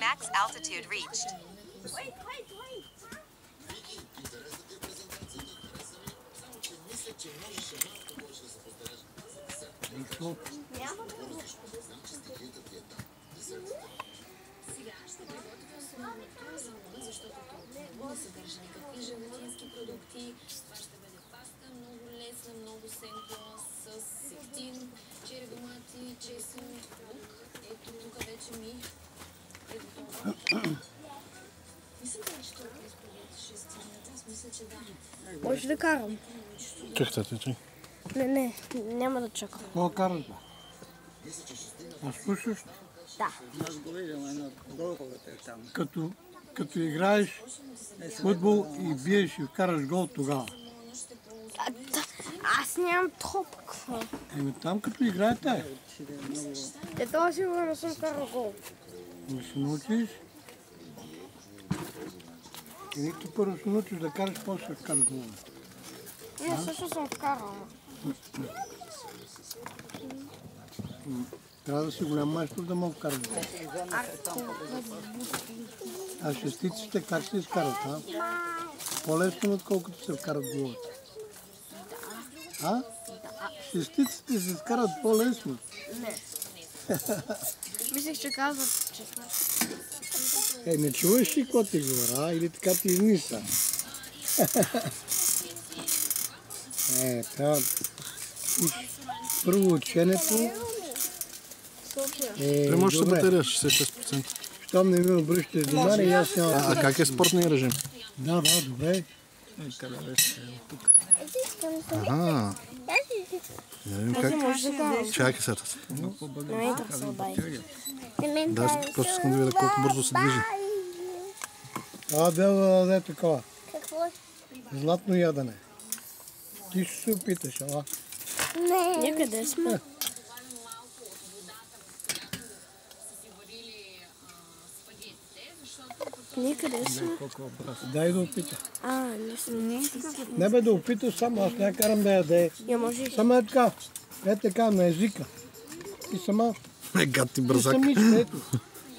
Max altitude reached. Wait. Сега ще приготвя основното за луна, защото това не съдържа никакви животински продукти. Това ще бъде паста, много лесна, много сенкла, с сектин, черри домати, чесън, лук. Ето тук вече ми е готова. Мисля, че толкова изпълнят 6 минути. Аз мисля, че да. Може да карам. Чакайте. Не, няма да чакам. Какво караш? А слушаш? Да. Аз го виждам едно головете там. Като играеш футбол и биеш и вкараш гол тогава. Аз нямам топка. Там като играете. Това сигурно съм карал гол. Да се научиш. И нито първо се научиш да караш, после да караш гол. Не, също съм вкарал. Трябва да си голям майстор да мога караш гол. А шестиците как се изкарат, а? По-лесно, отколкото се вкарат головата. А? Шестиците се изкарат по-лесно. Не. Мислех, че казват, че... Не чуваш ли какво ти говоря, а? Или така ти измисля? Трябва... Първо ученето Той може да се батерия 66%. Щом не ми обръщаш внимание, аз няма... А как е спортния режим? Да, добре. Къде беше тук? Ага. Да видим как. Чакай сега. Не интересува. Да, просто искам да видя колко бързо се движи. Да е такова. Какво? Златно ядене. Ти ще се опиташ, ала? Не. Някъде сме. Никъде сме. Дай да опита. Не съм. Не бе да опиташ само, аз не карам да яде. Я може. Сама е така. Така на езика. И сама. Гад ти бързак. Самичка, ето.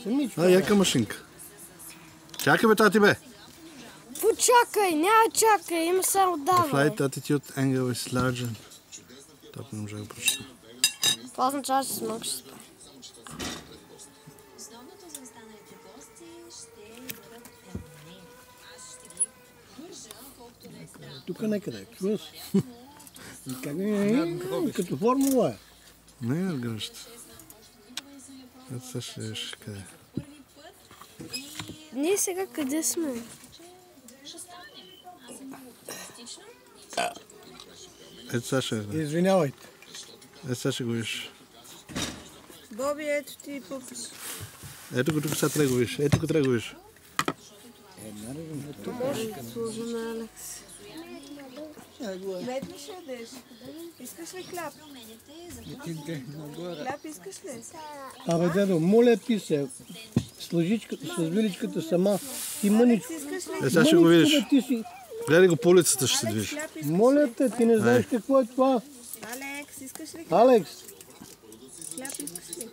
Самичка. Яка машинка. Чакай бе, тати бе. Почакай, няма чакай, има само The давай. flight attitude angle is larger. Това не може да го прочета. Това означава, че смък ще спа. Основното за останалите гости ще бъдат пламени. Аз ще ги държа, колкото да е странно. Тук некъде, чува се. Как като формула е. Не е гръща. Ето сега ще видиш къде. Ние сега къде сме? Ето сега ще видиш. Извинявайте. Ето сега ще го видиш. Боби, ето ти пупиш. Ето го тук сега трябва да го видиш. Ето тук трябва да го видиш. Може да сложим на Алекс. Лед ли ще ядеш? Искаш ли хляб? Хляб искаш ли? Абе, дедо, моля ти се, с лъжичката, с виличката сама, ти мъничко. Искаш ли? Ето сега ще го видиш. Мъничко, бе, ти си. Гледай го по улицата ще се движи. Хляб искаш ли? Моля те, ти не знаеш какво е това. Алекс, искаш ли хляб? Алекс, Хляб искаш ли?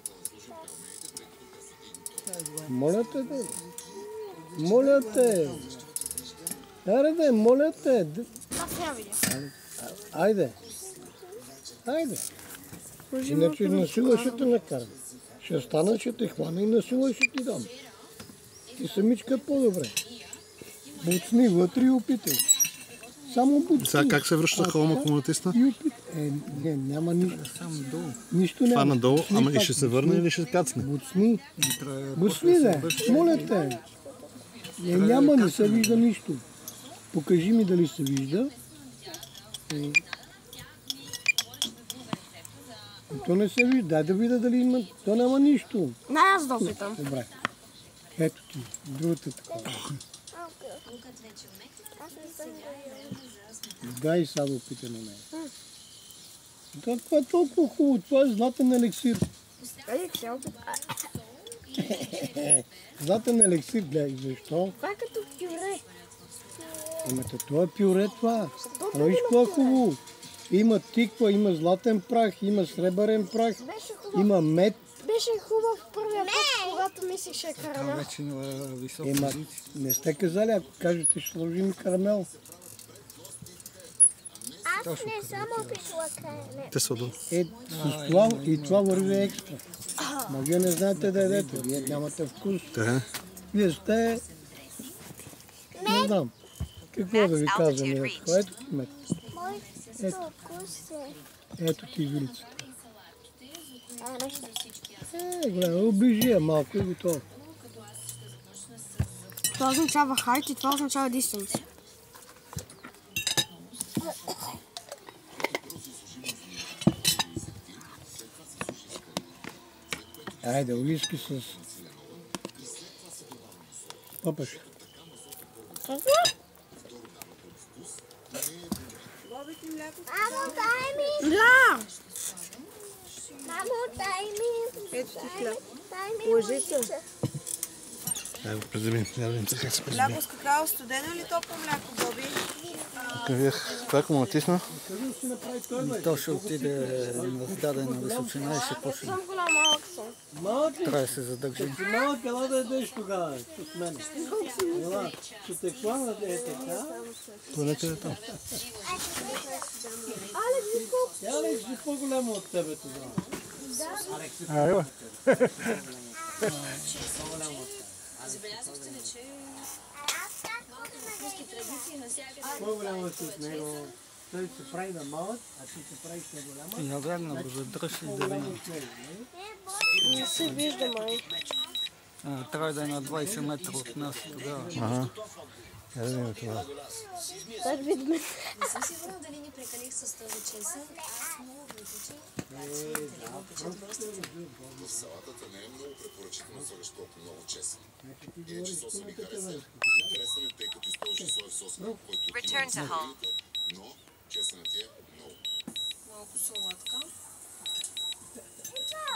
моля те, бе. Моля те. Аре, моля те. Аз няма видя. Айде. Айде. Иначе насила ще те накарам. Ще стана, ще те хвана и насила ще ти дам. Ти самичка по-добре. Буцни вътре и опитай. Само буцни. Сега как се връща холма, ако му натисна? И опитай. Не, няма нищо. Само долу. Нищо няма. Това надолу, Буцни ама и пак, ще се върне или ще кацне? Буцни. Буцни, да. Моля те. Няма, не се вижда нищо. Покажи ми дали се вижда. То не се вижда. Дай да видя дали има. То няма нищо. Не, аз да опитам. Добре. Ето ти. Другата такова. Дай сега да опитай на нея. Това е толкова хубаво. Това е златен елексир. Айде, ще опитам. Златен елексир, гледай. Защо? Това е като пюре. Имате това пюре това. Виж какво е хубаво. Има тиква, има златен прах, има сребърен прах, има мед. Беше хубав първия път, когато мислеше Там карамел. вече на висока Ема, позиция. не сте казали, ако кажете, ще сложим карамел. Аз не съм опитала карамел. Те са отдолу. С това и това върви екстра. Но вие не знаете да ядете, вие нямате вкус. Те. Вие сте... Не знам. Какво да ви казвам, Миречко? Ето ти мед. Моето вкус е... Ето ти вилицата. Гледай, обижи я малко и готово. Това означава хайт и това означава дистанс. Айде, уиски с... Папаш. Боби ти мляко. Мамо, дай ми! Да! Мамо, дай ми! Ето ти хляб. Дай ми Лъжите. лъжица. Ай го преземим. Я да видим как се преземим. Мляко с какао, студено или топло мляко, Боби? Това ако му натисна, И то ще отиде на дадена височина и ще почне. Съм голям малък съм. Малък ли? Трябва да се задържи. Ти малък, ела да ядеш тогава, с мен. Ела, ще те хвана да е така. то някъде там. Алекс е по-голямо от тебе тогава. Айва. По-голямо си от него. Той се прави на малък, а ти се правиш на голяма. Я верно, да задръж и да видим. Не се вижда, май. Трябва да е на 20 метра от нас тогава. Ага. Я да видим това. Дай да видим. Не съм сигурна дали не прекалих с този чесън. Аз много въпече. Салатата не е много препоръчителна, слагаш толкова много чесън. Иначе соса ми хареса. Интересен е, тъй като използваш соев сос, който Return to home. но чесънът ти е много. Малко салатка.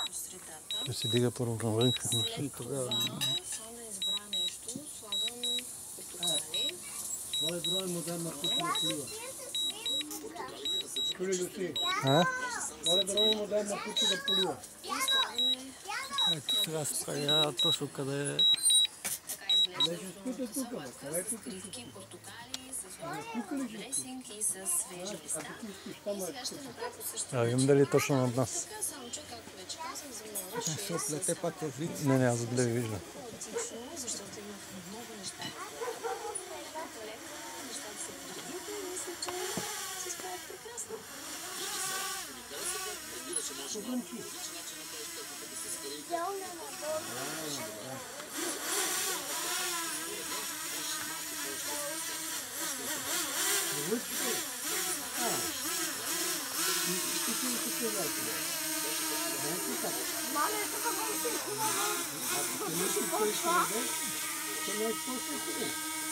По средата. Да се дига първо навън. И тогава Само да избра нещо. Слагам портокали. Това е друга модерна кухня плива. Чули ли си? А? Това е друга модерна кухня да полива. ето сега стая точно къде е. Така изглежда Беше спите тук, бе. Къде е тук? сливки, портокали с дресинг и с свежи листа. Сега ще направя по същия Да, видим дали е точно над нас. така, само че, както вече казах, за много Ще оплете пак е вид. Не, аз отгледа виждам. хаотично, защото има много неща. Леко, нещата се подредиха и мисля, че се справят прекрасно.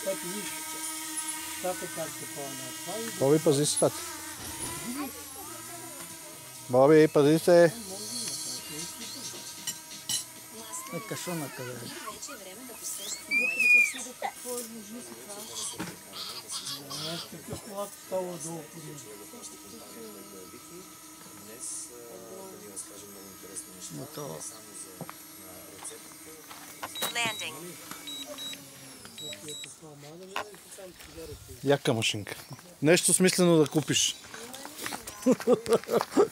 Ето виж, тата как се пълна. Това и Боби, пази се, тати. Боби, пази се. Е кашона къде е. Вече е време да посрещам моите какъв плат става долу. Но то Landing. Яка машинка. Нещо смислено да купиш.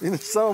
И не само